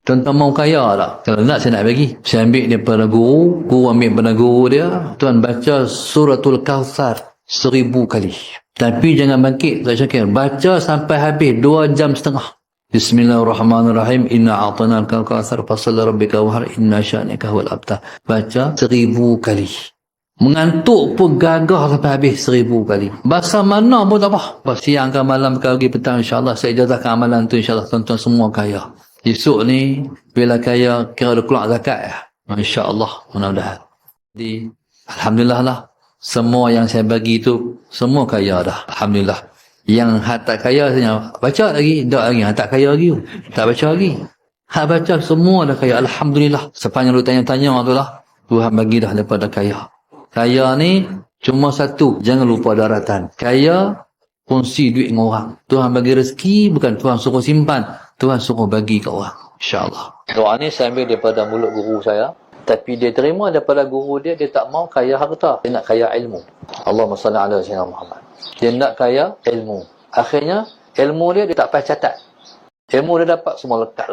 Tuan-tuan mau kaya tak? Kalau nak, saya nak bagi. Saya ambil daripada guru, guru ambil daripada guru dia. Tuan baca suratul Kautsar 1000 kali. Tapi jangan bangkit, tak syakir. Baca sampai habis 2 jam setengah. Bismillahirrahmanirrahim. Inna a'tainakal kautsar fashalli rabbika wanhar inna syani'aka huwal abtar. Baca 1000 kali. Mengantuk pun gagah sampai habis 1000 kali. Bahasa mana pun tak apa. Siang ke malam ke pagi petang, insyaAllah saya ijazahkan amalan tu, insyaAllah tuan-tuan semua kaya. Esok ni bila kaya kira dah keluar zakat ya. Masya-Allah, mudah-mudahan. Jadi alhamdulillah lah, semua yang saya bagi tu semua kaya dah. Alhamdulillah. Yang hak tak kaya saya baca lagi, tak lagi, hak tak kaya lagi. Tak baca lagi. Hak baca semua dah kaya. Alhamdulillah. Sepanjang lu tanya-tanya tu lah, Tuhan bagi dah daripada kaya. Kaya ni cuma satu, jangan lupa daratan. Kaya kongsi duit dengan orang. Tuhan bagi rezeki, bukan Tuhan suruh simpan, Tuhan suruh bagi ke orang. InsyaAllah. Doa ni saya ambil daripada mulut guru saya. Tapi dia terima daripada guru dia, dia tak mau kaya harta. Dia nak kaya ilmu. Allahumma salli ala sayyidina Muhammad. Dia nak kaya ilmu. Akhirnya, ilmu dia tak payah catat. Ilmu dia dapat semua lekat.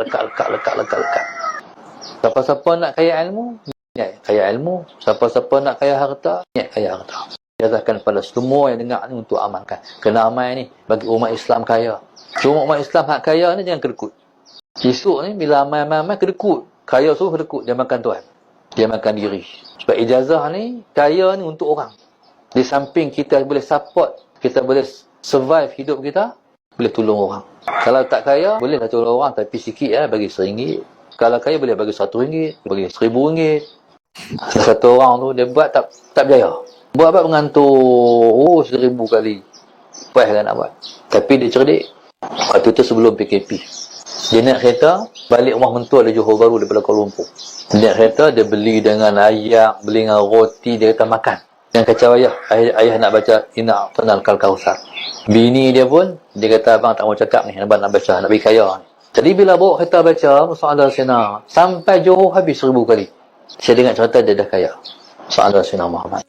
Siapa-siapa nak kaya ilmu, niat kaya ilmu. Siapa-siapa nak kaya harta, niat kaya harta. Jazahkan pada semua yang dengar ni untuk amalkan. Kena amal ni bagi umat Islam kaya. Cuma umat Islam hak kaya ni jangan kedekut. Esok ni bila amal kedekut. Kaya suruh kedekut. Dia makan Tuhan. Dia makan diri. Sebab ijazah ni, kaya ni untuk orang. Di samping kita boleh support, kita boleh survive hidup kita, boleh tolong orang. Kalau tak kaya, boleh lah tolong orang, tapi sikit lah, bagi RM1. Kalau kaya boleh bagi RM100, bagi RM1000. Satu orang tu dia buat tak berjaya. Buat mengantuk 1000 kali. Puas kan nak buat. Tapi dia cerdik. Waktu tu sebelum PKP. Dia naik kereta, balik rumah mentua ada Johor Bahru daripada Kuala Lumpur. Dia naik kereta, dia beli dengan ayak, beli dengan roti, dia kata makan. Yang kacau ayah nak baca Inna a'tainakal kautsar. Bini dia pun, dia kata abang tak mau cakap ni, abang nak baca, nak bagi kaya ni. Jadi bila bawa kereta baca, Musa Sina, sampai Johor habis 1000 kali. Saya dengar cerita dia dah kaya. Musa Sina Muhammad.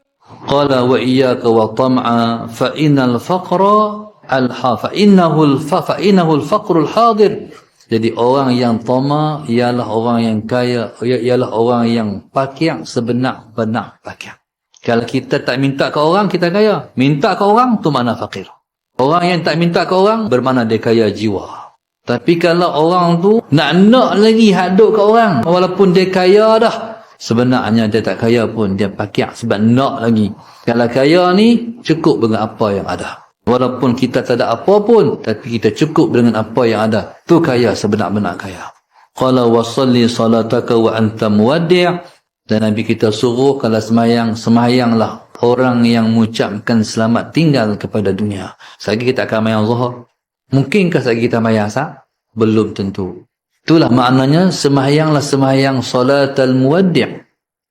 Qala wa iyyaka wa tam'a fa innal faqra fa innahu al-faqrul hadir. Jadi orang yang tama ialah orang yang kaya, ialah orang yang pakaian sebenar-benar pakaian. Kalau kita tak minta ke orang, kita kaya. Minta ke orang, tu makna fakir. Orang yang tak minta ke orang, bermakna dia kaya jiwa. Tapi kalau orang tu nak lagi hadut ke orang, walaupun dia kaya dah, sebenarnya dia tak kaya pun, dia pakaian sebab nak lagi. Kalau kaya ni, cukup dengan apa yang ada. Walaupun kita tak ada apa pun, tapi kita cukup dengan apa yang ada. Tu kaya, sebenar-benar kaya. Qala wa salli salataka wa anta muwaddi'. Dan Nabi kita suruh kalau semayanglah orang yang mengucapkan selamat tinggal kepada dunia. Selagi kita akan mayang zuhur. Mungkinkah selagi kita mayang asar? Belum tentu. Itulah maknanya semayanglah semayang salatul muwaddi'.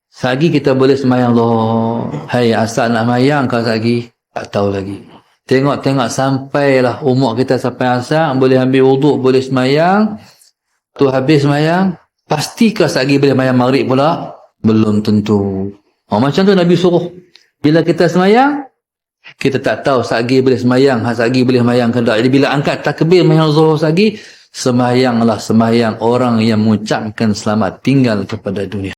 Selagi kita boleh semayang zuhur. Hai asar nak mayang kau selagi? Tak tahu lagi. Tengok sampailah umur kita sampai asar, boleh ambil wuduk, boleh semayang. Tu habis semayang, pastikah lagi boleh semayang maghrib pula? Belum tentu. Macam tu Nabi suruh. Bila kita semayang, kita tak tahu lagi boleh semayang, lagi boleh semayang ke tak. Jadi bila angkat takbir semayang zuhur lagi, semayanglah semayang orang yang mengucapkan selamat tinggal kepada dunia.